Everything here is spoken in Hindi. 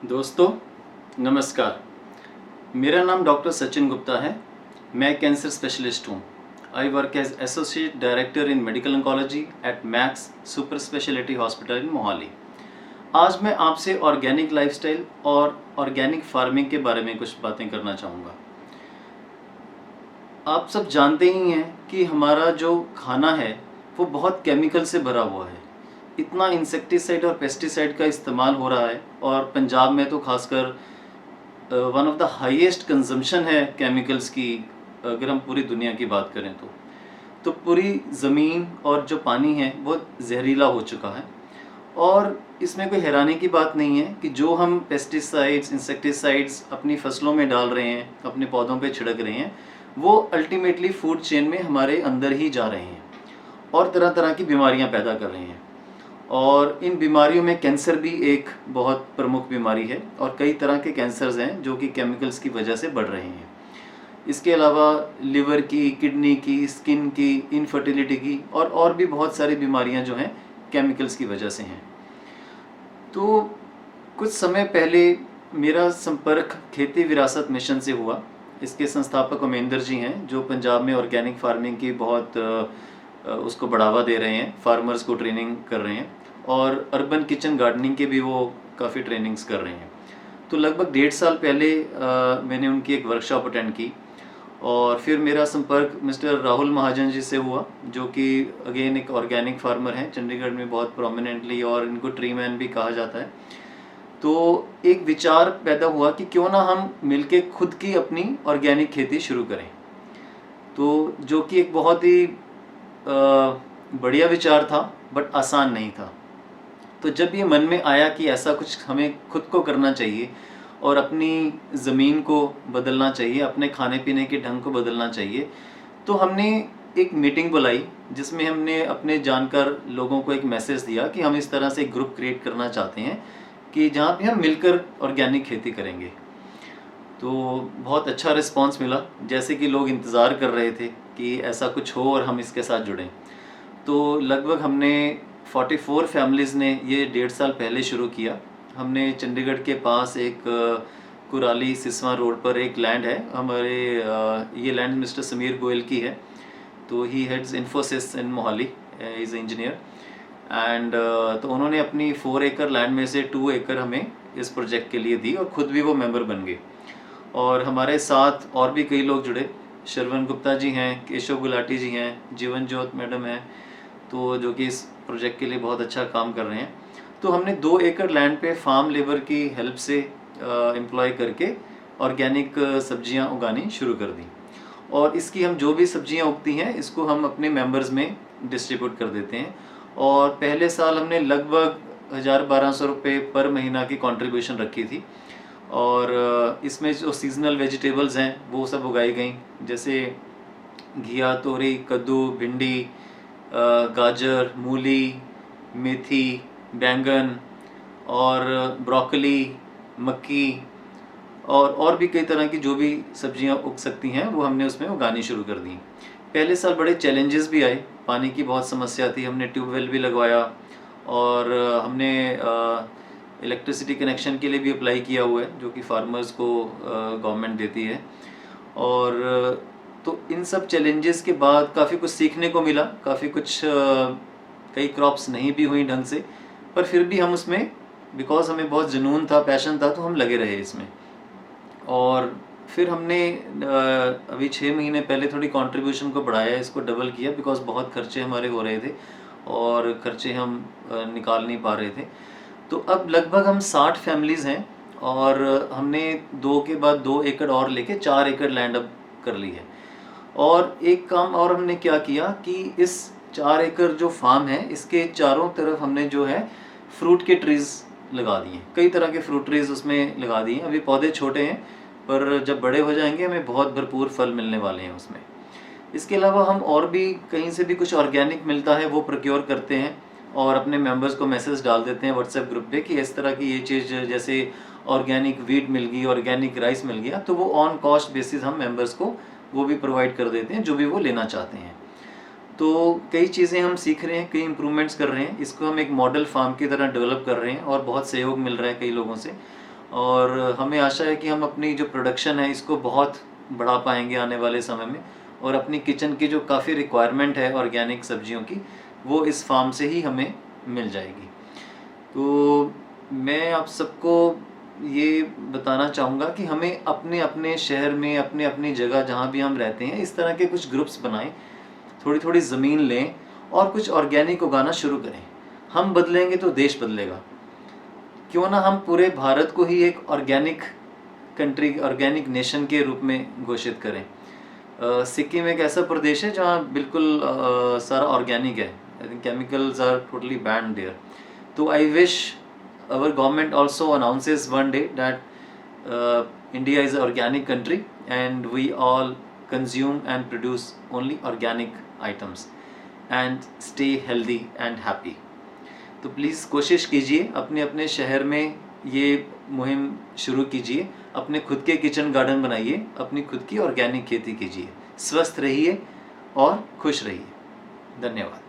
दोस्तों नमस्कार। मेरा नाम डॉक्टर सचिन गुप्ता है। मैं कैंसर स्पेशलिस्ट हूँ। I work as associate director in medical oncology at Max super speciality hospital in Mohali. आज मैं आपसे ऑर्गेनिक लाइफस्टाइल और ऑर्गेनिक फार्मिंग के बारे में कुछ बातें करना चाहूँगा। आप सब जानते ही हैं कि हमारा जो खाना है वो बहुत केमिकल से भरा हुआ है। इतना इंसेक्टिसाइड और पेस्टिसाइड का इस्तेमाल हो रहा है और पंजाब में तो खासकर one of the highest consumption है केमिकल्स की। अगर हम पूरी दुनिया की बात करें तो पूरी ज़मीन और जो पानी है वो जहरीला हो चुका है। और इसमें कोई हैरानी की बात नहीं है कि जो हम पेस्टिसाइड्स इंसेक्टिसाइड्स अपनी फसलों में डाल रहे हैं, अपने पौधों पे छिड़क रहे हैं, वो अल्टीमेटली फूड चेन में हमारे अंदर ही जा रहे हैं और तरह तरह की बीमारियां पैदा कर रहे हैं। और इन बीमारियों में कैंसर भी एक बहुत प्रमुख बीमारी है और कई तरह के कैंसर्स हैं जो कि केमिकल्स की वजह से बढ़ रहे हैं। इसके अलावा लिवर की, किडनी की, स्किन की, इनफर्टिलिटी की और भी बहुत सारी बीमारियां जो हैं केमिकल्स की वजह से हैं। तो कुछ समय पहले मेरा संपर्क खेती विरासत मिशन से हुआ। इसके संस्थापक उमेंद्र जी हैं जो पंजाब में ऑर्गेनिक फार्मिंग की बहुत उसको बढ़ावा दे रहे हैं, फार्मर्स को ट्रेनिंग कर रहे हैं और अर्बन किचन गार्डनिंग के भी वो काफ़ी ट्रेनिंग्स कर रहे हैं। तो लगभग 1.5 साल पहले मैंने उनकी एक वर्कशॉप अटेंड की और फिर मेरा संपर्क मिस्टर राहुल महाजन जी से हुआ जो कि अगेन एक ऑर्गेनिक फार्मर हैं, चंडीगढ़ में बहुत प्रोमिनेंटली, और इनको ट्री मैन भी कहा जाता है। तो एक विचार पैदा हुआ कि क्यों ना हम मिलके खुद की अपनी ऑर्गेनिक खेती शुरू करें। तो जो कि एक बहुत ही बढ़िया विचार था बट आसान नहीं था। तो जब ये मन में आया कि ऐसा कुछ हमें खुद को करना चाहिए और अपनी ज़मीन को बदलना चाहिए, अपने खाने पीने के ढंग को बदलना चाहिए, तो हमने एक मीटिंग बुलाई जिसमें हमने अपने जानकार लोगों को एक मैसेज दिया कि हम इस तरह से एक ग्रुप क्रिएट करना चाहते हैं कि जहाँ पे हम मिलकर ऑर्गेनिक खेती करेंगे। तो बहुत अच्छा रिस्पांस मिला, जैसे कि लोग इंतज़ार कर रहे थे कि ऐसा कुछ हो और हम इसके साथ जुड़ें। तो लगभग हमने 44 फैमिलीज़ ने ये 1.5 साल पहले शुरू किया। हमने चंडीगढ़ के पास एक कुराली सिसवा रोड पर एक लैंड है हमारे, ये लैंड मिस्टर समीर गोयल की है। तो he heads Infosys in Mohali, is engineer and तो उन्होंने अपनी 4 एकड़ लैंड में से 2 एकड़ हमें इस प्रोजेक्ट के लिए दी और ख़ुद भी वो मेंबर बन गए। और हमारे साथ और भी कई लोग जुड़े। श्रवण गुप्ता जी हैं, केशव गुलाटी जी हैं, जीवन ज्योत मैडम हैं, तो जो कि इस प्रोजेक्ट के लिए बहुत अच्छा काम कर रहे हैं। तो हमने 2 एकड़ लैंड पे फार्म लेबर की हेल्प से एम्प्लॉय करके ऑर्गेनिक सब्जियां उगानी शुरू कर दी। और इसकी हम जो भी सब्जियां उगती हैं इसको हम अपने मेंबर्स में डिस्ट्रीब्यूट कर देते हैं। और पहले साल हमने लगभग 1,000-1,200 रुपये पर महीना की कंट्रीब्यूशन रखी थी। और इसमें जो सीजनल वेजिटेबल्स हैं वो सब उगाई गई, जैसे घिया, तोरी, कद्दू, भिंडी, गाजर, मूली, मेथी, बैंगन और ब्रोकली, मक्की और भी कई तरह की जो भी सब्जियां उग सकती हैं वो हमने उसमें उगानी शुरू कर दी। पहले साल बड़े चैलेंजेस भी आए, पानी की बहुत समस्या थी, हमने ट्यूबवेल भी लगवाया और हमने इलेक्ट्रिसिटी कनेक्शन के लिए भी अप्लाई किया हुआ है जो कि फार्मर्स को गवर्नमेंट देती है। और तो इन सब चैलेंजेस के बाद काफ़ी कुछ सीखने को मिला, काफ़ी कुछ कई क्रॉप्स नहीं भी हुई ढंग से, पर फिर भी हम उसमें, बिकॉज हमें बहुत जुनून था, पैशन था, तो हम लगे रहे इसमें। और फिर हमने अभी 6 महीने पहले थोड़ी कंट्रीब्यूशन को बढ़ाया, इसको डबल किया, बिकॉज बहुत खर्चे हमारे हो रहे थे और खर्चे हम निकाल नहीं पा रहे थे। तो अब लगभग हम 60 फैमिलीज़ हैं और हमने 2 के बाद 2 एकड़ और लेके 4 एकड़ लैंड अब कर ली है। और एक काम और हमने क्या किया कि इस 4 एकड़ जो फार्म है इसके चारों तरफ हमने जो है फ्रूट के ट्रीज़ लगा दिए, कई तरह के फ्रूट ट्रीज़ उसमें लगा दिए। अभी पौधे छोटे हैं पर जब बड़े हो जाएंगे हमें बहुत भरपूर फल मिलने वाले हैं उसमें। इसके अलावा हम और भी कहीं से भी कुछ ऑर्गेनिक मिलता है वो प्रोक्योर करते हैं और अपने मेंबर्स को मैसेज डाल देते हैं व्हाट्सएप ग्रुप पे कि इस तरह की ये चीज़, जैसे ऑर्गेनिक वीट मिल गई, ऑर्गेनिक राइस मिल गया, तो वो ऑन कॉस्ट बेसिस हम मेंबर्स को वो भी प्रोवाइड कर देते हैं जो भी वो लेना चाहते हैं। तो कई चीज़ें हम सीख रहे हैं, कई इम्प्रूवमेंट्स कर रहे हैं, इसको हम एक मॉडल फार्म की तरह डेवलप कर रहे हैं और बहुत सहयोग मिल रहा है कई लोगों से। और हमें आशा है कि हम अपनी जो प्रोडक्शन है इसको बहुत बढ़ा पाएंगे आने वाले समय में, और अपनी किचन की जो काफ़ी रिक्वायरमेंट है ऑर्गेनिक सब्जियों की, वो इस फार्म से ही हमें मिल जाएगी। तो मैं आप सबको ये बताना चाहूँगा कि हमें अपने अपने शहर में, अपने अपनी जगह जहाँ भी हम रहते हैं, इस तरह के कुछ ग्रुप्स बनाएं, थोड़ी थोड़ी ज़मीन लें और कुछ ऑर्गेनिक उगाना शुरू करें। हम बदलेंगे तो देश बदलेगा। क्यों ना हम पूरे भारत को ही एक ऑर्गेनिक कंट्री, ऑर्गेनिक नेशन के रूप में घोषित करें। सिक्किम एक ऐसा प्रदेश है जहाँ बिल्कुल सारा ऑर्गेनिक है। I think chemicals are totally banned there. तो I wish our government also announces one day that India is an organic country and we all consume and produce only organic items and stay healthy and happy. तो प्लीज़ कोशिश कीजिए, अपने अपने शहर में ये मुहिम शुरू कीजिए, अपने खुद के किचन गार्डन बनाइए, अपनी खुद की ऑर्गेनिक खेती कीजिए, स्वस्थ रहिए और खुश रहिए। धन्यवाद।